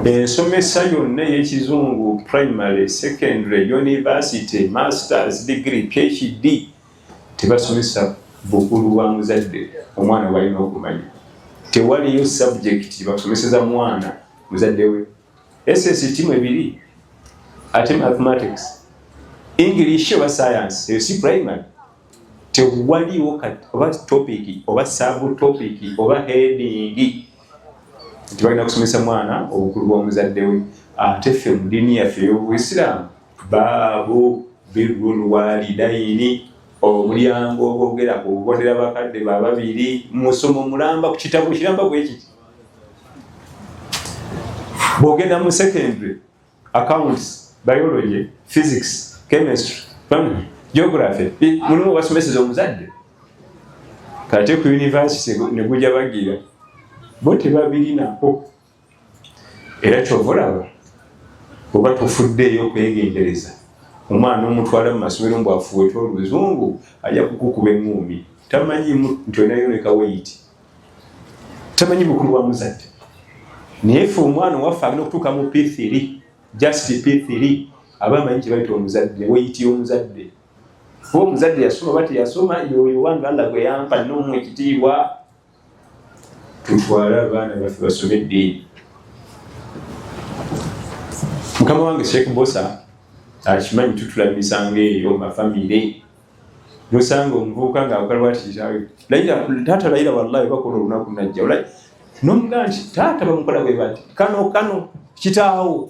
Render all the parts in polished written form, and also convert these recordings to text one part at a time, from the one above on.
ensomesa yonna ey'ekizungu primary, secondary, university, masters degree, PhD tebasomesa bukulu bwa muzadde omwana balina okumanya. Tewaliyo subject basomeseza mwana muzadde we. SST mwebiri ate mathematics, English oba science, you see primary tewaliwo oba topic oba subtopic oba heading tibalina kusomesa mwana obukulu bw'omuzadde we. Ate ffe mu ddiini yaffe ey'Obuisiraamu baabu birrul walidaini, omulyango ogwogera ku bugondera bakadde bababiri, musomo mulamba ku kitabo kiramba bwekiti. Bw'ogenda mu secondary, accounts, biology, physics, chemistry, geography, mulimu basomeseza omuzadde. Kate ku university ne gujja bagira bo tebabirinaako. Era kyova olaba oba tufuddeeyo okwegendereza omwana omutwala mu masomero mbwafuweta oluzungu ajja kukukuba eŋŋumi, tamanyi nti onayoneka weyiti, tamanyi bukulu bwa muzadde. Naye ffe omwana owaffe agenda okutuuka mu P3, just P3 aba amanyi kye bayita omuzadde, weyiti y'omuzadde. Kuba omuzadde yasoma oba teyasoma, yoyo wange Allah gwe yampa n'omu ekitiibwa. Tutwale abaana baffe basome eddiini. Mukama wange Sheikh Bosa akimanyi tutulabisanga eyo mafamire. Nosanga omuvubuka ng'akalwa ati kitaawe taata layira wallahi bakola olunaku najja olai n'omugamba nti taata bamukola bwe bati kano kitaawo.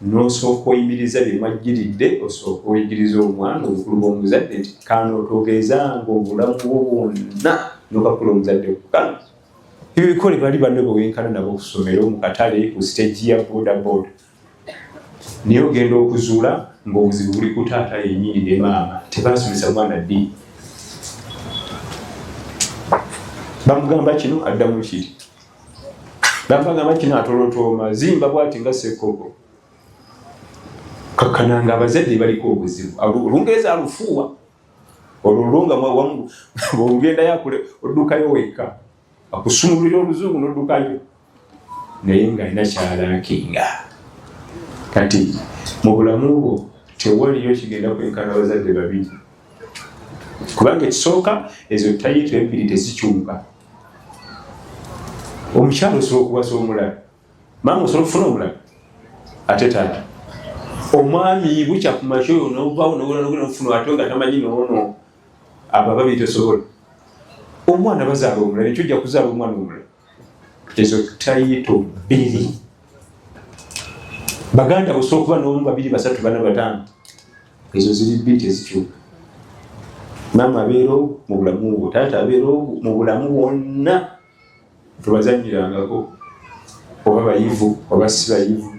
N'osooka oyimiriza bye mwajjiridde, osooka oyigiriza omwana obukulu bw'omuzadde nti kano togezanga obulamu bwo bwonna n'okakola omuzadde ku kano. Ebyo bikole bali banne bwewenkana nabo okusomero mu katale ku stage ya bodaboda. Naye ogenda okuzuula ng'obuzibu buli ku taata yennyini ne maama, tebasomesa mwana ddiini. Bamugamba kino addamu kiri, bamugamba kino atolotooma, zimba bw'ati nga ssekkoko. Kakkananga abazadde baliko obuzibu, Olungereza alufuuwa, olulunga bw'ogenda yakule oddukayo wekka, akusumulira oluzungu n'oddukayo, naye ng'alina kyalakinga. Kati mu bulamu bwo tewaliyo kigenda kwenkana abazadde babiri, kubanga ekisooka ezo tayito ebbiri tezikyuka. Omukyalo osobola okuwasa omulala, maama osobola okufuna omulala, ate taata. Omwami bukya ku makya oyo n'ovaawo n'ofuna ate nga tamanyi n'ono, abo ababiri tosobola. Omwana bazaala omulala, ekyo ojja kuzaala omwana omulala. Ezo tayito bbiri. Baganda osobola okuba n'omu, babiri, basatu, bana, bataano. Ezo ziri bbiri tezikyuka. Maama abeera mu bulamu bwo, taata abeera mu bulamu bwonna. Tubazannyirangako oba bayivu oba si bayivu,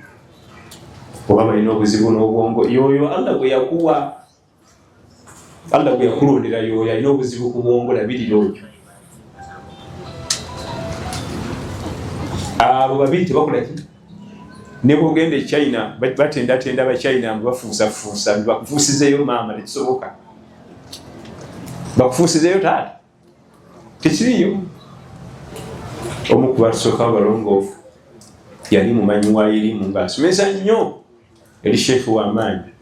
oba balina obuzibu n'obwongo, yoyo Allah gwe yakuwa, Allah gwe yakulondera yoyo alina obuzibu ku bwongo, labirira okyo. Abo babiri tebakola ki? Ne bw'ogenda e China batendatenda Abachina mbu bafuusafuusa, bakufuusizeeyo maama, tekisoboka. Bakufuusizeeyo taata, tekiriyo. Omu ku basooka abalongoofu yali mumanyi wa irimu ng'asomesa nnyo, eri sheekh w'amaanyi.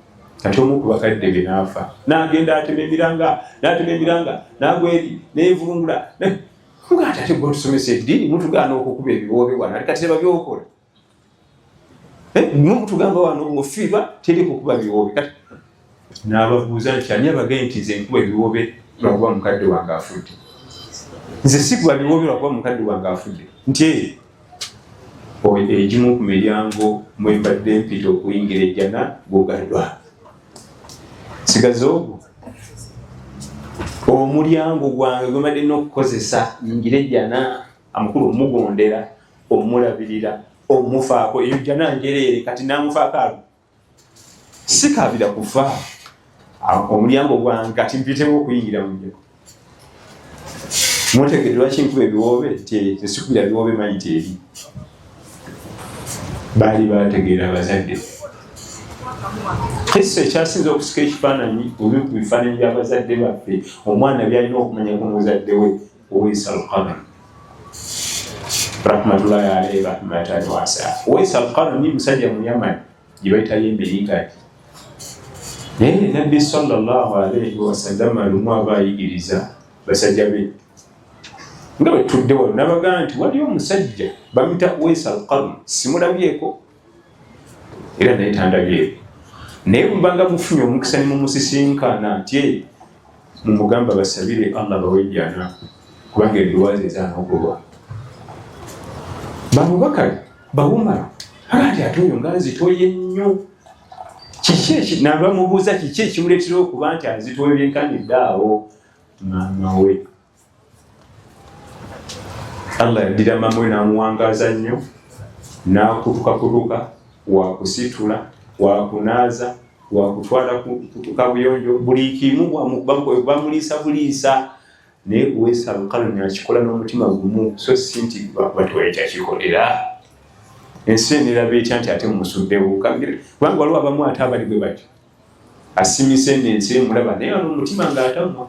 Kati omu ku bakadde be n'afa, n'agenda atema emiranga n'agwa eri n'evungula. Ate ate gwe tusomesa eddiini mutugaana okukuba ebiwoobe wano, ate kati tebabyokola. Mutugamba wano ng'ofiirwa teri kukuba biwoobe. Kati n'ababuuza nti ani abagaye nti nze nkuba ebiwoobe lwakuba mukadde wange afudde? Nze sikuba biwoobe lwakuba mukadde wange afudde. Nti egimu ku miryango mwe mbadde mpita okuyingira ejjana gugaddwa. Sigaza ogwo omulyango gwange gwe mbadde n'okukozesa yingira ejjana, amakulu omugondera, omulabirira, omufaako, eyo jjana njereere, kati n'amufaako alo. Sikabira kufa omulyango gwange kati mpitewo okuyingira mu njago. Mutegedde lwaki nkuba ebiwoobe? Nti sikubira biwoobe manyi teri. Baali bategeera abazadde. Kisa ekyasinza okusika ekifaananyi ku bifaananyi by'abazadde baffe, omwana byalina okumanya ku muzadde we ow'Isa al-Qamar. rahmatullahi alayhi rahmatan wasi'a. Uwais al-Qarni musajja mu Yaman jibaita yemberinga naye Nabbi sallallahu alayhi wasallam lumu abayigiriza basajja be nga bwe tuddewo nabagaa nti waliyo omusajja bamita Uwais al-Qarni simulabyeko era naye tandabyeko naye mubanga mufunye omukisa ne mumusisinkana nti mumugamba basabire Allah bawejjana kubanga ebiwazi ezanokulwa Babubakar bawumala ati ate oyo ngazitoye nnyo kiki nabamubuuza kiki ekimuleetera okuba nti azitoye byenkanidde awo maama we Allah yaddira maama we n'amuwangaza nnyo n'akutukakutuka wakusitula wakunaaza wakutwala kabuyonjo buli kimu bamuliisa buliisa naye Uwais al-Qarni akikola n'omutima gumu so si nti batuwaye kyakikolera ensi neraba etya nti ate musuddewo kubanga waliwo abamu ate abali bwe batyo asimise n'ensi emulaba naye n'omutima ng'atamwa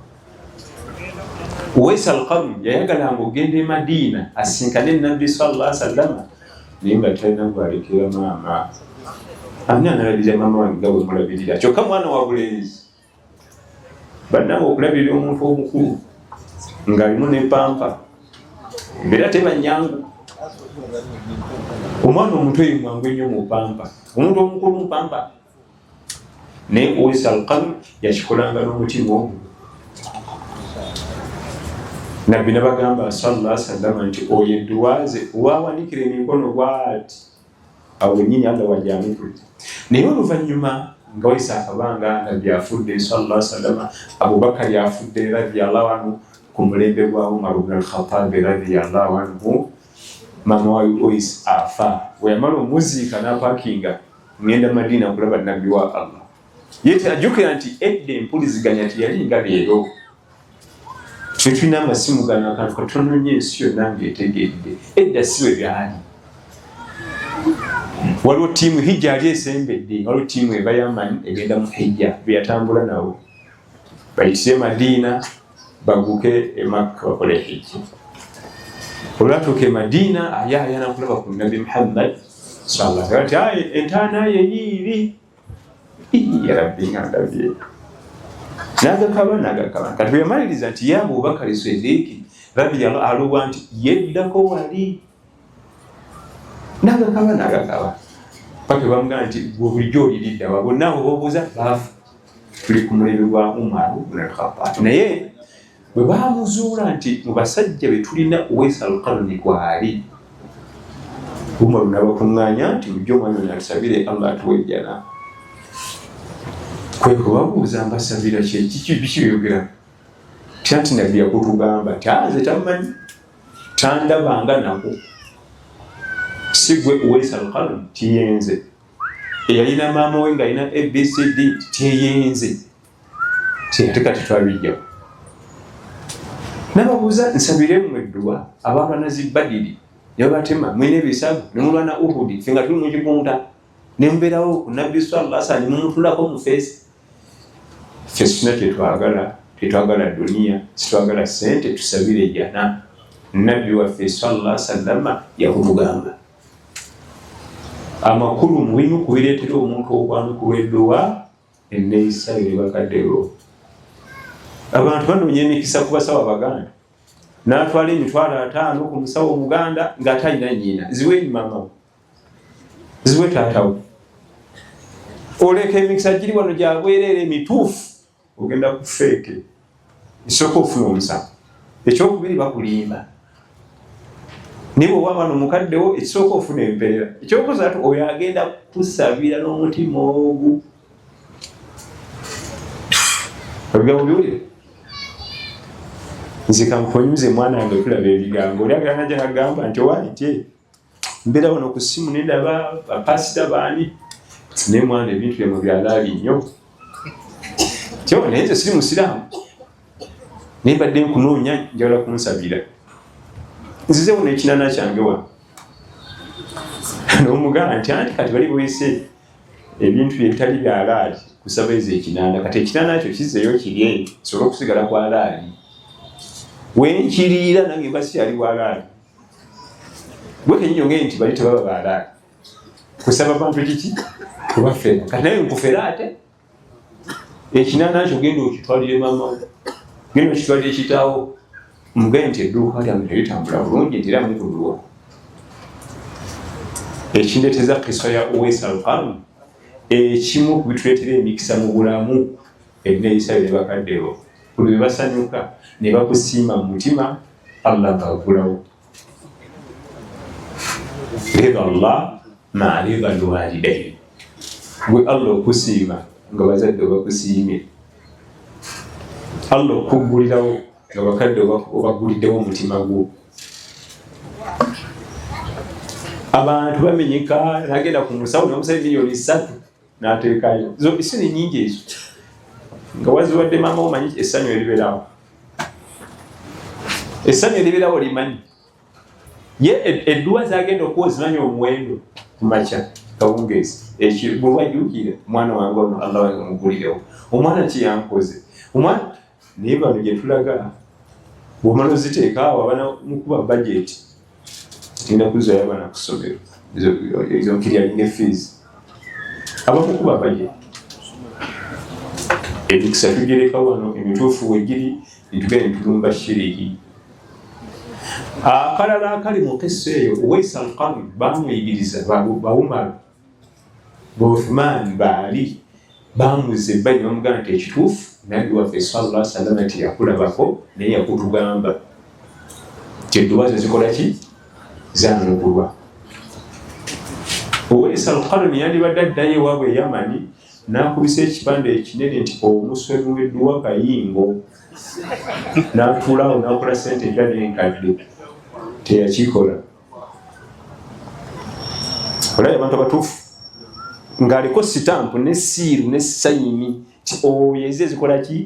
Uwais al-Qarni yayagalanga okugenda e Madiina asinkane Nabbi sallallahu alaihi wasallam naye nga talina gwalekera maama ani analabirira maama wange nga bwe mulabirira kyokka mwana wa bulenzi bannange okulabirira omuntu omukulu ng'alimu ne pampa mbeera teba nnyangu omwana omuto ye mwangu ennyo mu pampa omuntu omukulu mu pampa naye Uwais al-Qarni yakikolanga n'omutima ogwo Nabbi nabagamba sallallahu alaihi wasallam nti oyo edduwaze wawanikira emikono bw'ati awo nnyini Allah wajamukule naye oluvannyuma nga Uwais akabanga Nabbi afudde sallallahu alaihi wasallam Abubakar afudde radiyallahu anhu ku mulembe gwa Umar ibn al-Khattab radiyallahu anhu maama wa Uwais afa weyamala omuziika n'apakinga ngenda Madiina kulaba Nabbi wa Allah yete ajjukira nti edda empuliziganya tiyali nga leero tetulina amasimu gano akantu katono nnyo ensi yonna ng'etegedde edda si bwe byali waliwo tiimu hijja ali esembedde waliwo tiimu eba Yaman egenda mu hijja beyatambula nawo bayitire Madiina baguke e Makka bakole hijja olwatuuka e Madiina ayaayana kulaba ku Nabi Muhammad sallallahu alaihi wasallam entaana ye yiiri ya Rabbi ngandabye nagakaba kati bweyamaliriza nti ye Abubakar Siddiq radiyallahu alwa nti yeddako wali nagakaba paka bamugamba nti bulijjo oliridda wa bonna abo bobuuza baafu tuli ku mulembe gwa Umar ibn al-Khattab naye bwe baamuzuula nti mu basajja be tulina Uwais al-Qarni gwali Umar n'abakuŋŋaanya nti mujje omwami ono atusabire Allah atuwejjana kwe kubabuuza mbasabira kiki biyogera tanti Nabbi yakutugamba taze tamanyi tandabanga nako sigwe Uwais al-Qarni tiyenze eyalina maama we nga alina ABCD tiyenze tekati twabijja nababuuza nsabire mmwe edduwa abalwana zibadiri yabatema mwine ebisago nemulwana Uhudi ffe nga tuli mu kipunta nembeerawo ku Nabbi sallallahu alaihi wasallam mumutulako mu feesi ffe tetwagala duniya sitwagala sente tusabire jana Nabbi waffe sallallahu alaihi wasallam yakutugamba amakulu mulina okubireetera omuntu okwanukula edduwa enneeyisa eri bakaddewo abantu banoonya emikisa ku basawo Abaganda n'atwala emitwalo 5 ku musawo Omuganda ng'atalina nnyina ziwe mama ziwe taatawo oleka emikisa giri wano gyabwereera emituufu ogenda ku feeke esooka ofuna omusango ekyokubiri bakulimba nibo wabano mukaddewo ekisooka ofuna empeera ekyokusatu oyo agenda kusabira n'omutima ogu obigambo biwulire nzika mukonyuze mwana wange tulaba ebigambo oli agana gyagamba nti owaite mbeera wano ku ssimu nendaba bapasita baani naye mwana ebintu byamwe byalaali nnyo kyo naye nze siri musiraamu naye mbadde nkunoonya njagala kunsabira nzizeewo n'ekinana kyange wano n'omugamba nti anti kati bali bwese ebintu byebitali byalaali kusaba ezo ekinana kati ekinana kyo kizeeyo kirye kisobole okusigala ku alaali wenkiriira nange mba sikyali walaali gwe kenyinyo ngenti bali tebaba baalaali kusaba bantu kiki kubafera kati naye nkufera ate ekinana kyo genda okitwalire maama genda okitwalire kitaawo mugaye nti edduuka lyange teritambula bulungi nti era mukudulwa ekindeeteza kisa ya Uwais al-Qarni ekimu ku bituleetera emikisa mu bulamu ebineeyisa bye bakaddewo buli bwe basanyuka ne bakusiima mu mutima Allah ng'agulawo rida Allah ma rida alwalidaini gwe Allah okusiima nga bazadde bakusiimye Allah okuggulirawo nga bakadde obaguliddewo omutima gwo abantu bamenyeka nagenda ku musawo namusaba miliyoni 3 n'ateekayo isi ni nnyingi ezo nga waziwadde maama omanyi essanyu eribeerawo essanyu eribeerawo limanyi ye edduwa zagenda okuwozimanya omuwendo ku makya kawungeezi bwe wajuukire omwana wange ono Allah wange mugulirewo omwana kiyankoze omwana naye bano gye tulaga bw'omala oziteeka awo abana mukuba bajeti tina kuzayo abana ku ssomero ezo clearing fees abamukuba bajeti emikisa tugereka wano emituufu wegiri nitugende ntulumba shiriki akalala akali mu kisa eyo Uwais al-Qarni bamuyigiriza bawumala Uthman baali bamuze bali bamugamba nti ekituufu nabbi waffe sallallahu alaihi wasallam ati yakulabako naye yakutugamba kyedduwa zikola ki zanukulwa Uwais al-Qarni yandibadde addayo ewaabwe e Yamani n'akubisa ekipande ekinene nti omuswemu w'edduwa kayingo n'atuulaawo n'akola sente empya n'enkadde teyakikola olabye abantu abatuufu ng'aliko sitampu ne siiru ne sayini ti oyo ezo ezikola ki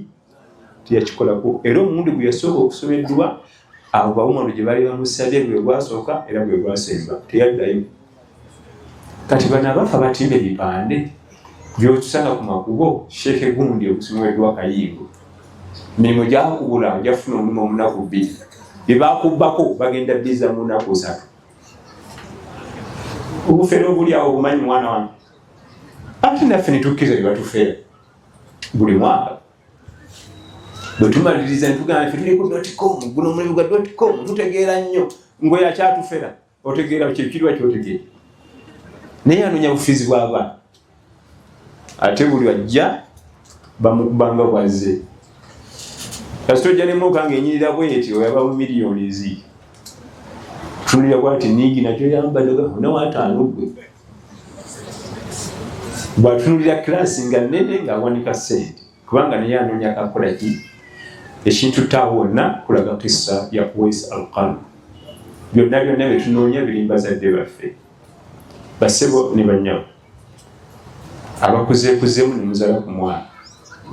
teyakikolako era omundi gwe yasooka okusoma edduwa abo bawumano gye baali bamusabye gwe gwasooka era gwe gwasemba teyaddayo kati bano abafa batimba ebipande byotusanga ku makubo Sheikh gundi okusoma edduwa kayingo mirimu gyakubula gyafuna omulimu omunaku 2 byebakubbako bagenda biza mu nnaku 3 obufere obuli awo obumanyi mwana wange ate naffe netukkiriza bye batufeera buli mwaka bwe tumaliriza netugamba ffe tuli ku .com guno omulimu gwa .com tutegeera nnyo ngoye akyatufera otegeera kyekiriwa kyotegeera naye anoonya bufizi bw'abaana ate buli ajja bamukubanga bwazze kasita ojja nemuka ng'enyirira bweti oyaba mu miliyoni zi tunulira bwati ningi nakyo yambadde nawataano gwe bwatunulira kilasi nga nnene ng'awanika ssente kubanga naye anoonya kakola ki ekintu taawonna kulaga kisa ya Uwais al-Qarni byonna byonna bye tunoonya biri mbazadde baffe basebo ne banyawo abakuzeekuzeemu ne muzala ku mwana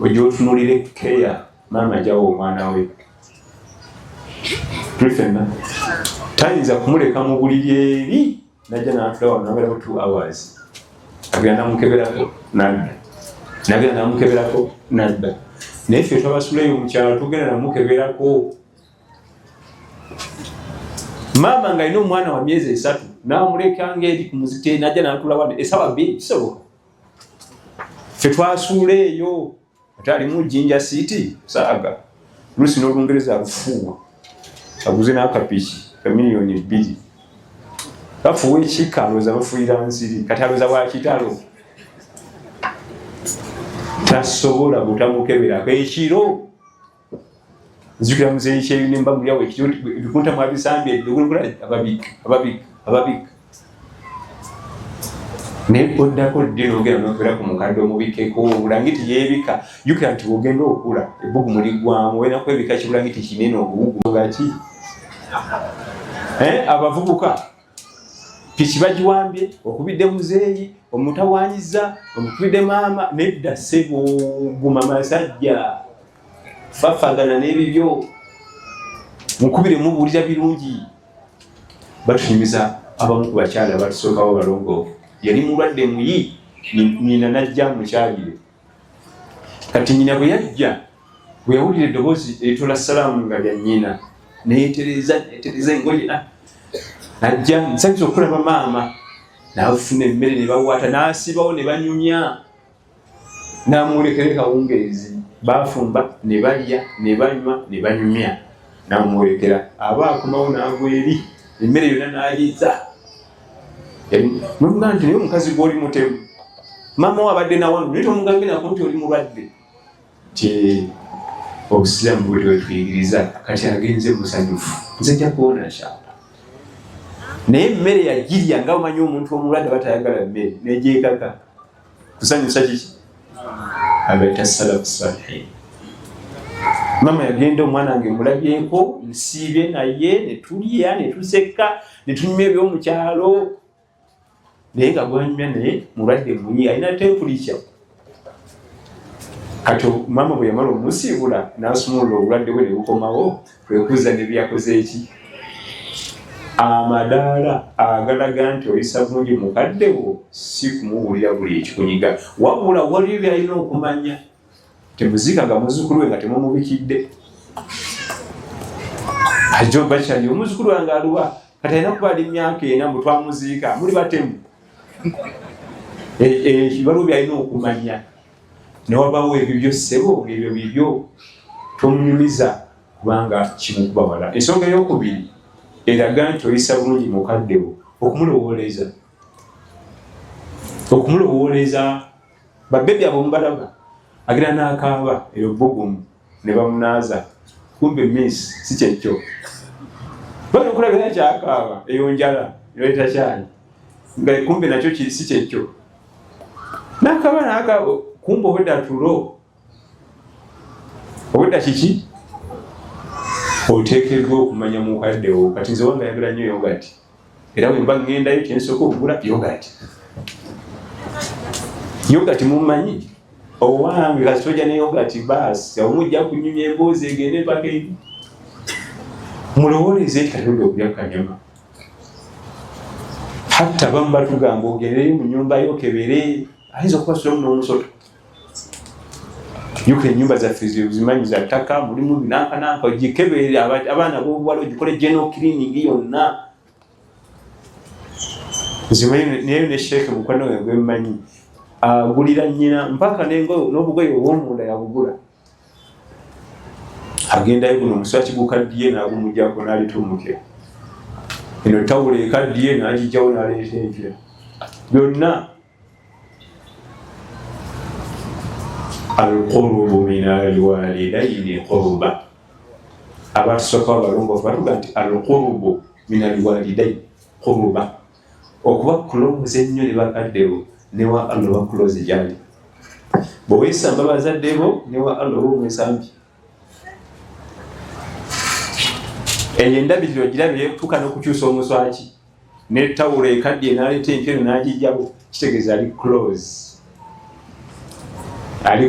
ojja otunulire keya maama jawo omwana we tulifenna tayinza kumuleka mu buliri eri najja n'atulawo n'abeerako 2 hours agenda namukeberako nadda nagenda namukeberako nadda naye ffe twabasuleyo mu kyalo tugenda namukeberako maama ng'alina omwana wa myezi 3 n'amuleka ng'eri ku muzite najja n'atulawo esawa 2 kisoboka ffe twasuula eyo ate alimu Jinja City saaga lusi n'Olungereza alufuuwa aguze n'akapiki ka miliyoni 2 bafuuwa ekika alowooza bafuuyira nsiri kati alowooza bwakitalo tasobola butamukeberako ekiro nzijukira muzeeyi kyeyunimba mulyawo ekiro bikunta mwabisambye ababika naye oddako ddi n'ogenda n'okebera ku mukadde omubikeko obulangiti yeebika jjukira nti bw'ogenda okula ebbugu muligwamu olina kwebika kibulangiti kinene obubugu gaki abavubuka piki bagiwambye okubidde muzeeyi omutawanyiza omukubidde maama nedda ssebo guma masajja fafagana n'ebibyo mukubire mubuulira birungi batunyumiza abamu ku bakyala batusookawo balongoofu yali mulwadde muyi nyina najja mukyalire kati nyina bwe yajja bwe yawulira eddoboozi eritola salaamu nga lya nyina neetereza engoye najja nsanyusa okulaba maama n'afuna emmere ne bawaata n'asibawo ne banyumya n'amuwolekera kawungeezi baafumba ne balya ne banywa ne banyumya n'amuwolekera aba akomawo n'agwa eri emmere yonna n'agiza nomugaa nti naye omukazi gw'oli mutemu maama we abadde nawano naye tomugambe nako nti oli mulwadde ti obusiraamu bwe wetuyigiriza kati agenze musanyufu nze nja kuwona nshala naye emmere yagirya nga omanyi omuntu omulwadde batayagala mmere negyekaka kusanyusa kiki abaita salafu salihin. Mama yagenda omwana wange mulabyeko nsiibye naye netulya netuseka netunyuma ebyomukyalo naye nga gwanyumya naye mulwadde muyi alina temperature. Kati mama bwe yamala omusiibula n'asumulula obulwadde bwe ne bukomawo kwekuuza ne byakoze eki amadaala agalaga nti oyisa bulungi mukadde wo si kumuwulira buli ekikunyiga wabula waliyo byalina okumanya temuzikanga muzzukulu we nga temumubikidde ajo bakyali omuzzukulu wange aluwa kati alina kuba ali myaka ena mbu twamuziika muli batemu waliwo byalina okumanya newabawo ebyo byosebo ebyo bibyo tomunyumiza kubanga kimukuba wala. Ensonga eyokubiri eraga nti oyisa bulungi mukadde wo okumulowoleza babebi abo mubalaba agenda n'akaaba eyo bugumu ne bamunaaza kumbe miss si kyekyo bano okulabira kyakaaba eyo njala yoleeta kyali nga kumbe nakyo si kyekyo n'akaaba kumbe obwedda tulo obwedda kiki oteekeddwa okumanya mukadde wo. Kati nze wange ayagala nnyo yogati era bwe mba ŋŋendayo kyensooka okugula yogati mumanyi owange kasi tojja ne yogati baasi omujja kunyumya emboozi egende paka eri mulowoleze eti kati odda okulya kanyama hatta bamu batugamba ogendeyo mu nyumba yokebere ayinza okubasulamu n'omusoto yukira ennyumba zaffe zimanyi za ttaka mulimu binankananka ogikebere abaana b'obuwala ogikole general cleaning yonna zimanyi naye ne sheeke mukwano we gwemmanyi agulira nnyina mpaka n'obugoye obw'omunda yabugula agendayo guno omuswaki gukaddiye n'agumugyako n'aleeta omutwe eno tawula ekaddiye n'agijjawo n'aleeta empya byonna alqurubu min alwalidaini qurba. Abatusooka abalongoofu batuga nti alqurubu min alwalidaini qurba okuba kulowooza ennyo ne bakaddewo newa Allah bakuloze gyali bw'oweesamba bazadde bo newa Allah omwesambi eyo endabiriro girabye tuka n'okukyusa omuswaki n'etawula ekaddiye n'aleeta empyero n'agijjawo kitegeeza ali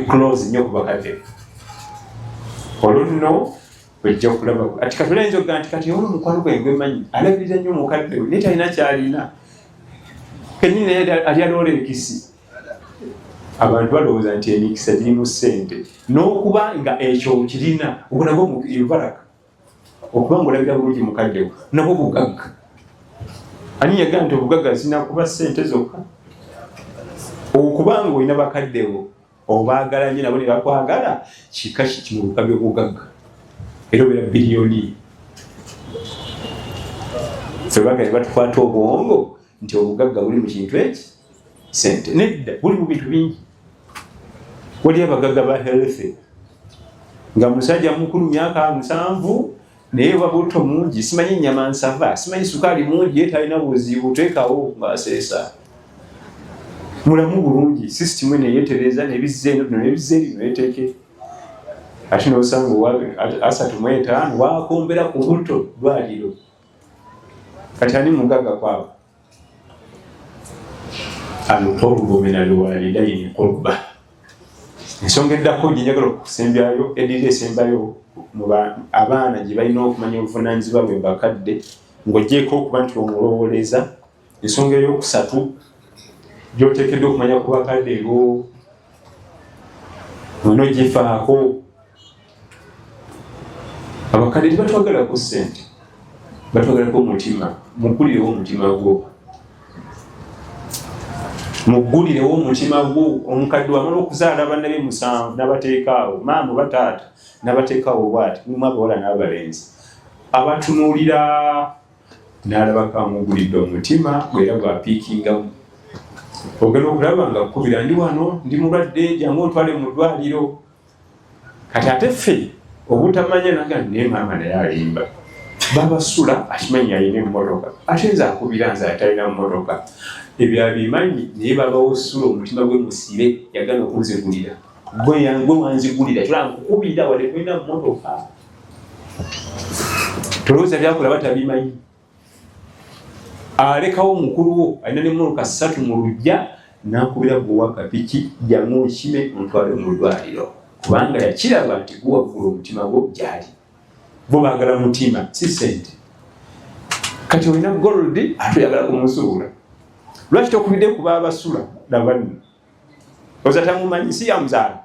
close nnyo ku bakadde olunno ojja kulaba ati kati olayinza okuga nti kati ono mukwano gwe gwemanyi alabirira nnyo omukadde we naye talina kyalina kenyini naye ali aloola ekisi. Abantu balowooza nti emikisa girimu ssente n'okuba nga ekyo kirina okunagwo ebaraka okuba ngaolabira bulungi mukadde wo nabwo bugagga. Ani yagaa nti obugagga zirina kuba ssente zokka okuba nga olina bakadde wo obaagala nnyo nabo ne bakwagala kika kiki mu buka by'obugagga era obeera biliyoni. Ffe bagale batukwata obwongo nti obugagga buli mu kintu eki sente nedda buli mu bintu bingi. Wali abagagga ba health nga musajja mukulu myaka 70 naye babuto mungi simanyi nnyama nsava simanyi sukaali mungi ye talina buzibu teekawo ng'aseesa mulamu bulungi system eno yeetereza nebizze nebizze neteeke ate n'osanga owabe 35 wakombera ku buto dwaliro kati ani mugagga kwabo. Alqurbu min alwalidaini qurba. Ensonga eddako gye njagala okusembyayo edira esembayo abaana gye balina okumanya obuvunaanyizibwa bwe bakadde ng'oggyeko okuba nti omulowoleza. Ensonga ey'okusatu gy'oteekeddwa okumanya ku bakadde bo ono gifaako. Abakadde tebatwagalako ssente batwagalako omutima mugulirewo omutima gwo mugulirewo omutima gwo omukadde wamala okuzaala banne be 7 n'abateekaawo maama bataata n'abateekaawo bwati mumu abawala n'abalenzi abatunuulira n'alabako amugulidde omutima gwera gwapiikingamu ogenda okulaba nga kkubira ndi wano ndi mulwadde jangu otwale mu ddwaliro kati ate ffe obutamanya naga naye maama naye alimba babasula akimanyi alina emmotoka ate nze akubira nze atalina mmotoka ebyo abimanyi naye babawosula omutima gwe musibe yagana okunzigulira gwe wanzigulira tulaba nkukubira wale kulina mmotoka tolowooza byakola batabimanyi alekawo mukulu wo alina n'emmotoka 3 mu lujja n'akubira gwe wakapiki jangu okime omutwale mu ddwaliro kubanga yakiraba nti guwagula omutima gwo gyali bo baagala mutima si sente kati olina gold ate oyagala kumusuula lwaki tokubidde kuba abasula nabanno oza tamumanyi si yamuzaala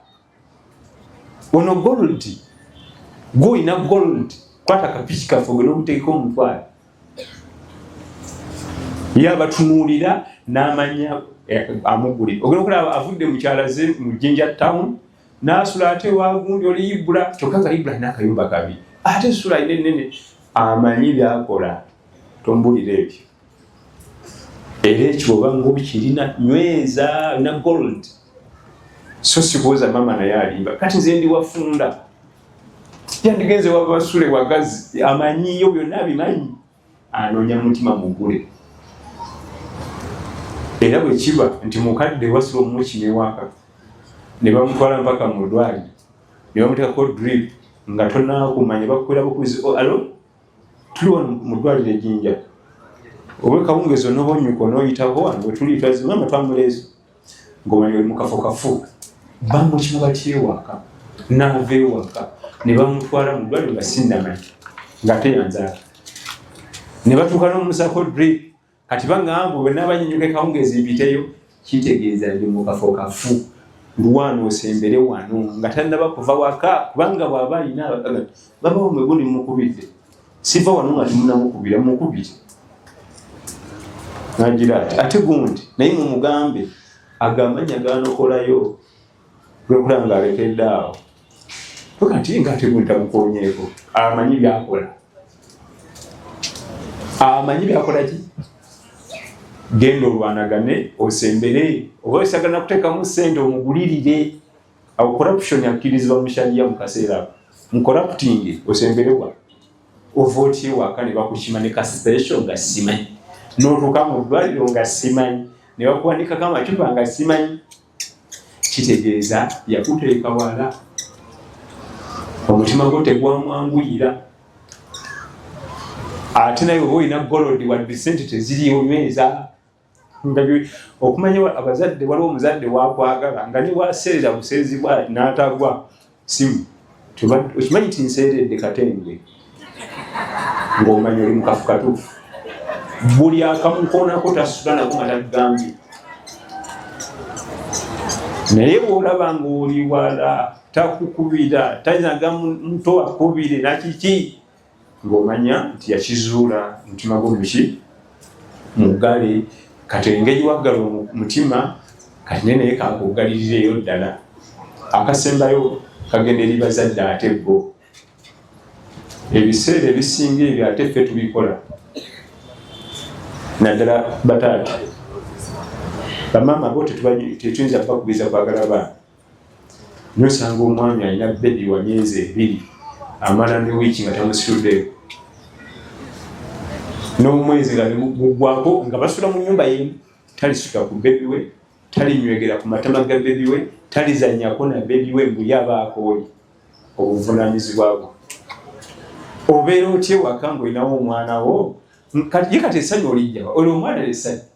ono gold gwoyina gold kwata kapiki kaffe ogenda okuteeka omutwale ye abatunuulira n'amanya amugulira ogenda okulaba avudde mukyalaze mu Jinja Town n'asula ate wagundi oli Ibula kyokka nga Ibula n'akayumba kabi ate sula ine nnene amanyi byakola tombulira ebyo era ekyo oba ng'obikirina nyweza na gold so sikubuuza maama naye alimba kati nze ndi wafunda yandigenze waba basule wagazi amanyiyo byonna abimanyi anoonya mutima mugule era bwe kiba nti mukadde wasula omukimewaka ne bamutwala mpaka mu ddwaliro ne bamuteekako drip nga tonakumanya bakukwera bukuzi alo tuli wano mu ddwaliro Ejinja oba kawungeezi onoba onyuka onoyitaho wano wetuli twazimama twamuleeso ng'omanyi oli mukafukafu bamukima batyewaka n'ava ewaka ne bamutwala mu ddwaliro nga sinnamanyi nga teyanzaala ne batuuka n'omumusako drip kati bangamba bwe n'abanyinyuka ekawungeezi mpiteyo kitegeeza ndi mukafukafu luwano osembere wano nga tannaba kuva waka kubanga bw'aba alina abagagati babawo mwe gundi mukubidde siva wano nga timunamukubira mukubire nagira ate gundi naye mumugambe agamanya ganokolayo lwekulaba nga alekedde awo kati nga ate gundi tamukonyeeko amanyi byakola ki genda olwanagane osembere oba osagana kuteekamu ssente omugulirire awo corruption yakkirizibwa mu sharia mu kaseera mu corrupting osemberewa ova otye waka ne bakukima ne kasipesho nga simanyi n'otuuka mu ddwaliro nga simanyi ne bakuwanikako amacupa nga simanyi kitegeeza yakuteeka wala omutima gwo tegwamwanguyira ate naye oba olina golodi wadde sente teziriyo nyweza okumanya abazadde waliwo omuzadde wakwagala nga ne waseerera buseezi bwa n'atagwa simu okimanyi ti nseeredde katenge ng'omanyi oli mukafu katuufu buli akamukoonako tasula nako nga tagambye naye bw'olaba ng'oli wala takukubira talinaga muto akubire nakiki ng'omanya nti yakizuula mutima gw'omuki mugale kati engeri waggala omutima kati naye kakugalirireyo ddala akasembayo kagenda eri bazadde ate bo ebiseera ebisinga ebyo ate ffe tubikola naddala bataata bamaama bo tetuyinza bakubiriza kwagala baana nosanga omwami alina bebi wa myezi 2 amala ne wiiki nga tamusituddeyo n'omwezi nga gugwako nga basula mu nnyumba yemu talisuka ku bebi we talinywegera ku matama ga bebi we talizanyako na bebi we mbuli aba akooye obuvunaanyizibwa bwo obeera otye waka ng'olinawo omwana wo ye kati essanyu olijjawa oli omwana lessanyu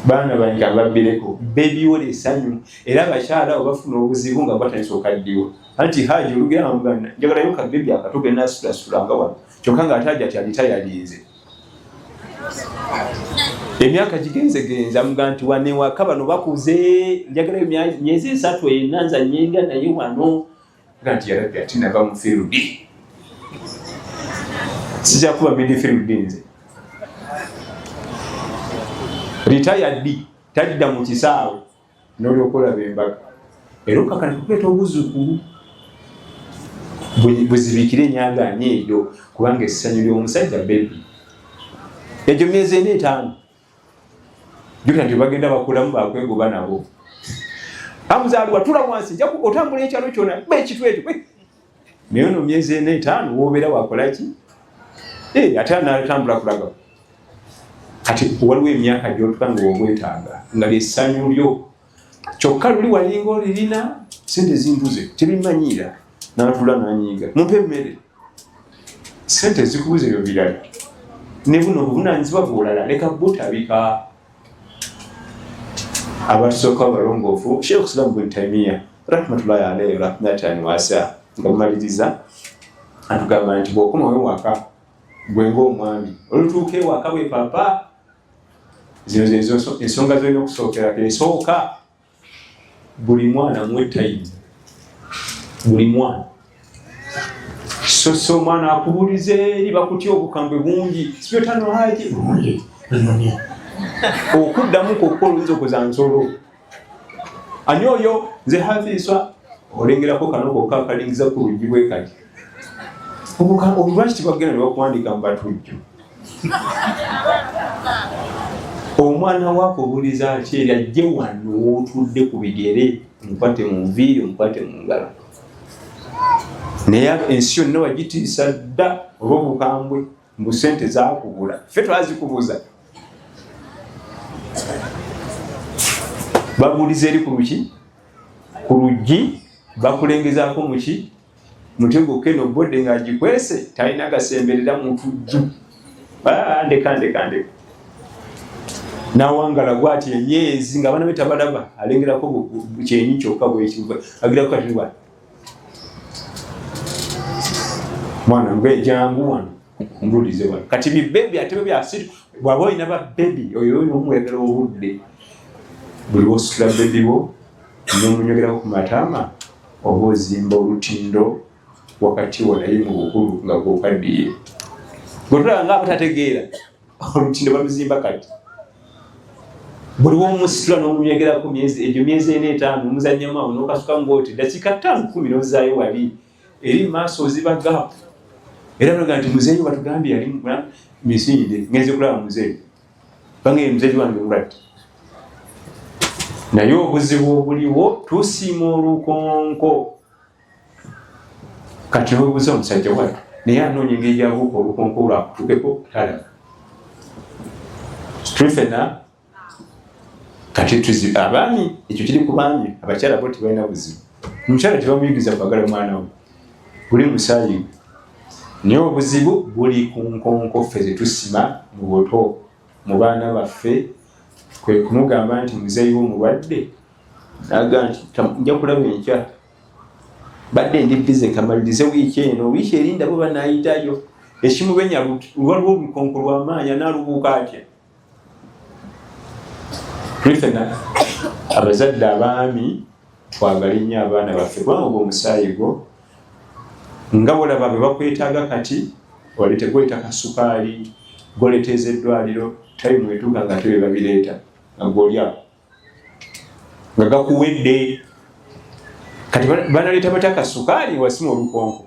baana bange ababbireko bebiwo lessanyu era abakyala obafuna obuzibu nga batandisa okaddiwa anti haji olugera muganda njagalayo ka bebi akatuge nasulasulanga wano kyokka nga ataja ati alitayalinze emyaka gigenzegenza muga nti wane waka bano bakuze njagalayo myezi 3 enanza nyenga naye wano nga nti yarabbi ati nava mu fiirudi sijja kuba midfield nze retired tadda mu kisaawe n'olyokola bembaga era okakana kukweta obuzukulu bwezibikire enyangaanye eyo kubanga essanyu ly'omusajja bebi egyo myezi 4-5 jukira nti bagenda bakulamu bakwegoba nabo amuzaaliwa tula wansi otambula ekyalo kyona bekitu ekyo naye no myezi 4-5 wobeera wakolaki ate anatambula kulaga kati waliwo emyaka gyotukanga obwetaaga nga lyessanyu lyo kyokka luli walinga olirina sente zimbuze tebimanyiira n'atula n'anyiiga mumpe emmere sente zikubuze ebyo birala ne buno obuvunanyizibwa bwolala leka butabika abatusooka abalongoofu Sheikh Islam Ibn Taymiyyah rahmatullahi alayhi rahmatan wasi'a nga bumaliriza atugamba nti bw'okomawo ewaka gwe ng'omwami olutuuka ewaka bwe papa zino ensonga zolina okusookerako esooka buli mwana muwe time buli mwana so omwana akubulize eri bakutya obukambwe bungi sibyotano haji bungi okuddamu kokko oluyinza okuza nsolo ani oyo nze hafiiswa olengerako kano kokka akalingiza ku luggi bwe kati olwaki tibagenda ne bakuwandika mu batujju omwana wakubuliza ati eri ajje wano otudde ku bigere omukwate mu nviiri omukwate mu ngalo naye ensi yonna wagitiisa dda olw'obukambwe mbu sente zakubula ffe twazikubuza babuliza eri ku luggi bakulengezaako muki mutego keno bodde ng'agikwese talina gasemberera mu tujju ndeka nawangala gwati emyezi nga abaana betabalaba alengerako kyenyi kyokka bwekiva agirako kati bwa mwana ngwe jangu wano mbulize wano kati bibebi atebe byasiri bwaba olina babebi oyo omwegala obudde buli wosula bebi bo nomunyogerako ku matama oba ozimba olutindo wakati walayi mu bukulu nga gwokaddiye gwetulaba nga abatategeera olutindo baluzimba kati buli womusitula n'omunyegerako egyo myezi 4-5 omuzannyamawo n'okasuka ng'oti dakiika 5-10 n'ozaayo wali eri maaso oziba gaapu era balaga nti muzeeyi batugambye yali misinde ngenze kulaba muzeeyi bange muzeeyi wange mulwadde naye obuzibu obuliwo tusiima olukonko kati nobuuza omusajja wattu naye anoonya engeri gyabuuka olukonko olwakutukeko talaba tulifena kati tuzibu abaami ekyo kiri ku baami abakyala bo tebalina buzibu omukyala tebamuyigiriza kwagala mwana we buli musaayi naye obuzibu buli ku nkonko ffe zetusima mu buto mu baana baffe kwe kumugamba nti muzeeyi w'omulwadde naga nti nja kulaba enkya badde ndi bize kamalirize wiiki eno wiiki erinda bo banaayitayo ekimubenya lwaliwo olukonko lw'amaanyi anaalubuuka atya tulifena abazadde abaami twagala nnyo abaana baffe kubanga ogwo omusaayi gwo nga bolaba bwe bakwetaaga kati wali tegweta kasukaali goleteeza eddwaliro tayimu etuuka nga tebe babireeta nga golya nga gakuwedde kati banaleeta bata kasukaali wasima olukonko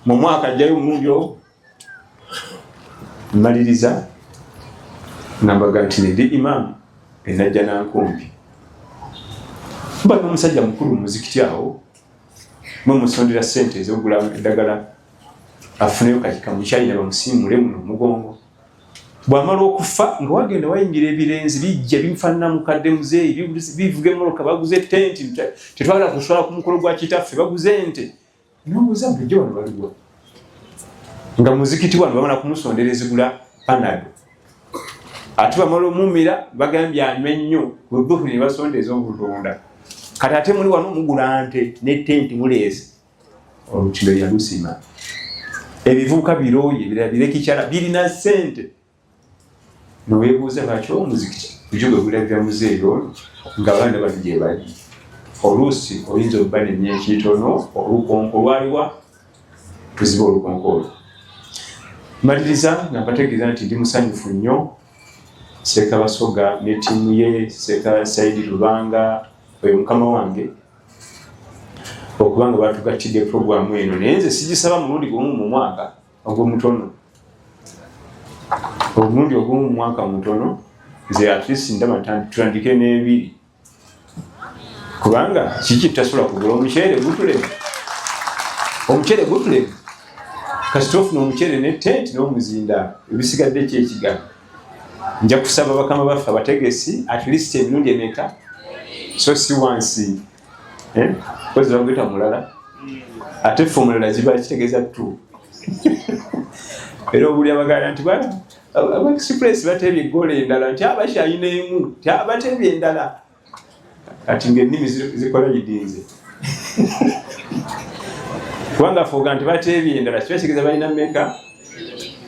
mu mwaka ajjayo omulundi ogwo mmaliriza nambaga nti ndi imaamu enajja nankumpi mba n'omusajja mukulu muzikiti awo mumusondera sente ez'okugula eddagala afuneyo kakika mukyalina bamusiimule muno mugongo bw'amala okufa nga wagenda wayingira ebirenzi bijja bimufaanana mukadde muzeeyi bivuga emmoloka baguze tenti tetwagala kuswala ku mukolo gwa kitaffe baguze ente nobuuza bulijjo wano baliwa nga muzikiti wano bamala kumusondera ezigula panado ate bamala omumira bagambye anywe nnyo bwebufu ne basondeza obutunda kati ate muli wano mugula nte ne tenti muleese olutindo yalusima ebivuuka birooye ebirala birekikyala birina ssente noweebuuza lwaki omuzikiti bujjo bwe bulabira muzeeyi ono nga baana bano gye bali oluusi oyinza okuba nemyaka itono olukonko lwaliwa tuziba olukonko olwo maliriza nga mbategeeza nti ndi musanyufu nnyo Seka Basoga ne ttiimu ye Seka Saidi Lubanga oyo mukama wange okubanga batugattidde puroguramu eno naye nze sigisaba mulundi gumu mu mwaka ogw'omutono omulundi ogw'omu mwaka mutono nze at least ndaba tutandike n'ebiri kubanga kiki tutasobola kugula omuceere gutuleme kasita ofuna omuceere ne tent n'omuzinda ebisigadde kyekigala nja kusaba bakama baffe abategesi at least emirundi emeka so si wansi kozi bagwita mulala ate ffe omulala ziba kitegeeza tu era obuli abagala nti aba-express bateebye eggola endala nti abakyayina emu nti abateebye endala kati ng'ennimi zikola gidinze kubanga fooga nti bateebye endala kiba kitegeeza balina mmeka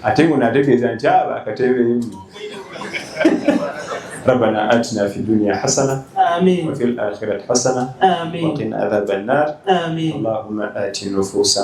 ate ngo naategeeza nti akateebe emu ربنا آتنا في الدنيا حسنة وفي الآخرة حسنة وقنا عذاب النار اللهم آت النفوس